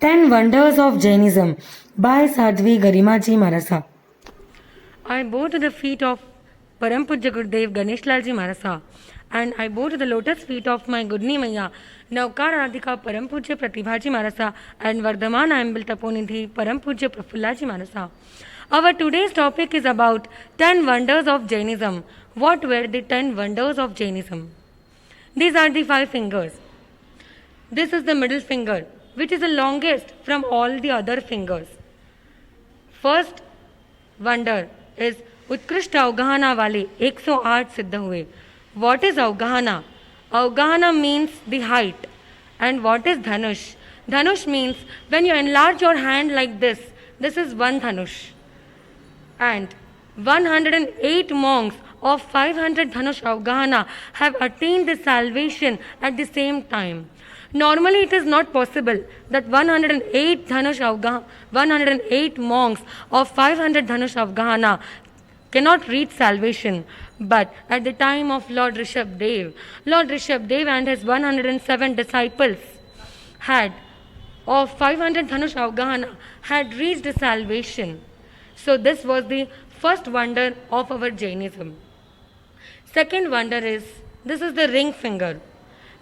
10 Wonders of Jainism by Sadhvi Garimaji Marasa. I bow to the feet of Param Pujya Gurudev Ganeshlalji Marasa, and I bow to the lotus feet of my Gudni Maya, Navkar Radhika Param Pujya Pratibhaji Marasa, and Vardhaman Ambil Taponidhi Param Pujya Prafullaji Marasa. Our today's topic is about 10 wonders of Jainism. What were the 10 wonders of Jainism? These are the 5 fingers. This is the middle finger, which is the longest from all the other fingers. First wonder is Utkrishta Avgahana Wale 108 Siddha Hue. What is Avgahana? Avgahana means the height. And what is Dhanush? Dhanush means when you enlarge your hand like this is one Dhanush. And 108 monks of 500 Dhanush Avgahana have attained the salvation at the same time. Normally it is not possible that 108 monks of 500 Dhanush Avgahana cannot reach salvation. But at the time of Lord Rishabdev and his 107 disciples of 500 Dhanush Avgahana had reached salvation. So this was the first wonder of our Jainism. Second wonder is, this is the ring finger.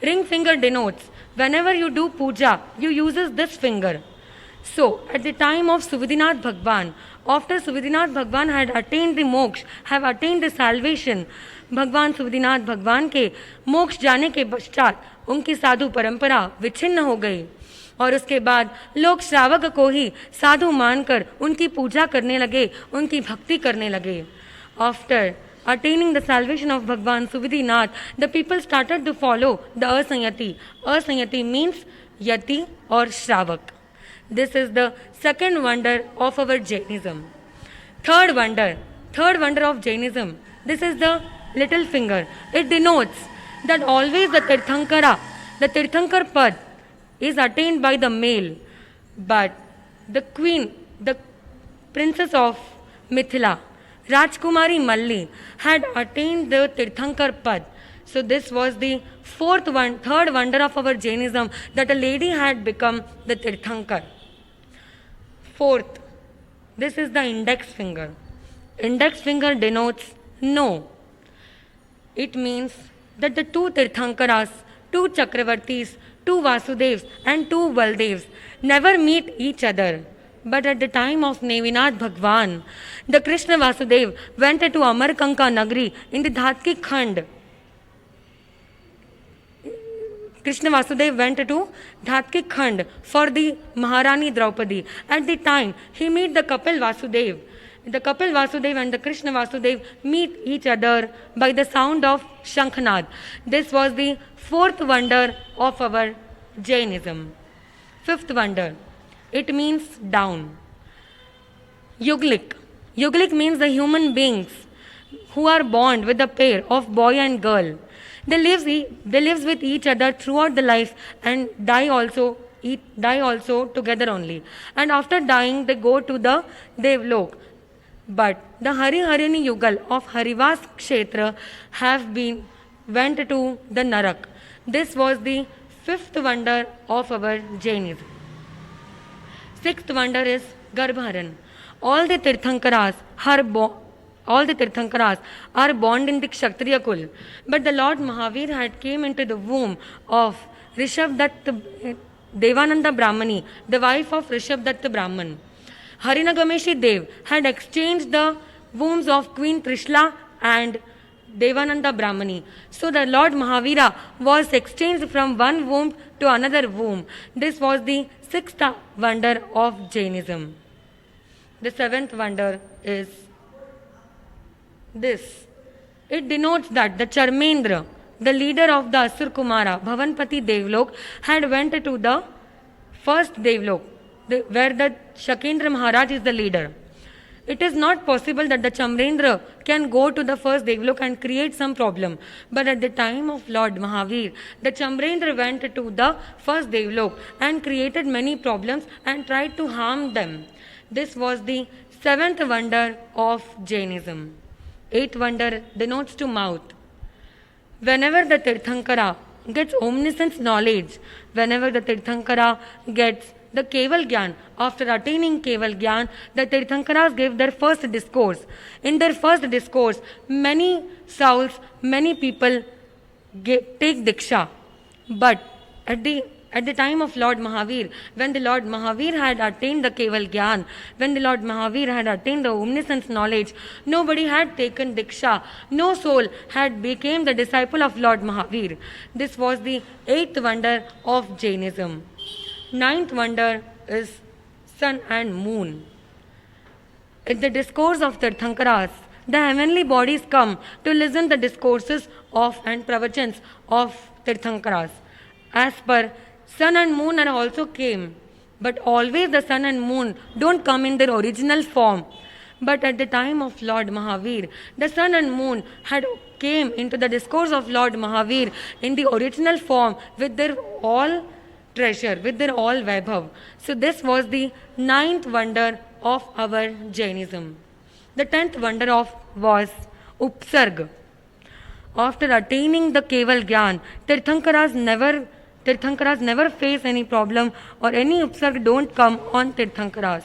Ring finger denotes whenever you do puja, you uses this finger. So, at the time of Suvidinath Bhagwan, after Suvidinath Bhagwan had attained the moksha, have attained the salvation, भगवान सुविधिनाथ भगवान के मोक्ष जाने के पश्चात उनकी साधु परंपरा विच्छिन्न हो गई और उसके बाद लोग श्रावक को ही साधु मानकर उनकी पूजा करने लगे, उनकी भक्ति करने लगे. After attaining the salvation of Bhagwan Suvidhinath, the people started to follow the Asanyati. Asanyati means Yati or Shravak. This is the second wonder of our Jainism. Third wonder of Jainism. This is the little finger. It denotes that always the Tirthankar Pad is attained by the male. But the queen, the princess of Mithila, Rajkumari Malli, had attained the Tirthankar Pad. So this was the third wonder of our Jainism, that a lady had become the Tirthankar. Fourth, this is the index finger. Index finger denotes no. It means that the 2 Tirthankaras, 2 Chakravartis, 2 Vasudevs and 2 Baldevs never meet each other. But at the time of Nevinath Bhagwan, the Krishna Vasudev went to Amarkanka Nagri in the Dhatki Khand. Krishna Vasudev went to Dhatki Khand for the Maharani Draupadi. At the time, he met the Kapil Vasudev. The Kapil Vasudev and the Krishna Vasudev meet each other by the sound of Shankhnad. This was the 4th wonder of our Jainism. 5th wonder. It means down. Yuglik. Yuglik means the human beings who are born with a pair of boy and girl. They live with each other throughout the life and die also together only. And after dying, they go to the Devlok. But the Hari Harini Yugal of Harivas Kshetra went to the Narak. This was the 5th wonder of our Jainism. 6th wonder is Garbharan. All the Tirthankaras are born in the Kshatriya Kul. But the Lord Mahavir had came into the womb of Rishabdatta Devananda Brahmani, the wife of Rishabdatta Brahman. Harinagameshi Dev had exchanged the wombs of Queen Trishla and Devananda Brahmani. So the Lord Mahavira was exchanged from one womb to another womb. This was the 6th wonder of Jainism. The 7th wonder is this. It denotes that the Charmendra, the leader of the Asur Kumara, Bhavanpati Devlok, had went to the first Devlok, where the Shakendra Maharaj is the leader. It is not possible that the Chamrendra can go to the first Devlok and create some problem. But at the time of Lord Mahavir, the Chamrendra went to the first Devlok and created many problems and tried to harm them. This was the 7th wonder of Jainism. 8th wonder denotes to mouth. Whenever the Tirthankara gets omniscience knowledge, whenever the Tirthankara gets the Keval Gyan, after attaining Keval Gyan, the Tirthankaras gave their first discourse. In their first discourse, many souls, many people take Diksha. But at the time of Lord Mahavir, when the Lord Mahavir had attained the Keval Gyan, when the Lord Mahavir had attained the omniscience knowledge, nobody had taken Diksha. No soul had become the disciple of Lord Mahavir. This was the 8th wonder of Jainism. 9th wonder is sun and moon. In the discourse of Tirthankaras, the heavenly bodies come to listen the discourses of and pravachans of Tirthankaras. As per sun and moon are also came, but always the sun and moon don't come in their original form. But at the time of Lord Mahavir, the sun and moon had came into the discourse of Lord Mahavir in the original form with their all treasure, with their all vaibhav. So this was the 9th wonder of our Jainism. The 10th wonder was Upsarg. After attaining the Keval Gyan, Tirthankaras never face any problem or any upsarg don't come on Tirthankaras.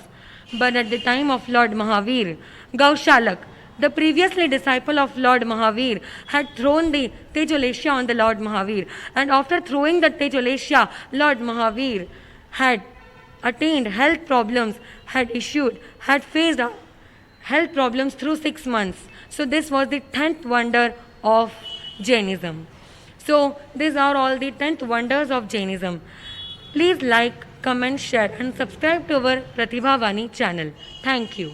But at the time of Lord Mahavir, Gaushalak, the previously disciple of Lord Mahavir, had thrown the Tejolesha on the Lord Mahavir. And after throwing the Tejolesha, Lord Mahavir had attained health problems, had faced health problems through 6 months. So this was the 10th wonder of Jainism. So these are all the 10th wonders of Jainism. Please like, comment, share and subscribe to our Pratibha Vani channel. Thank you.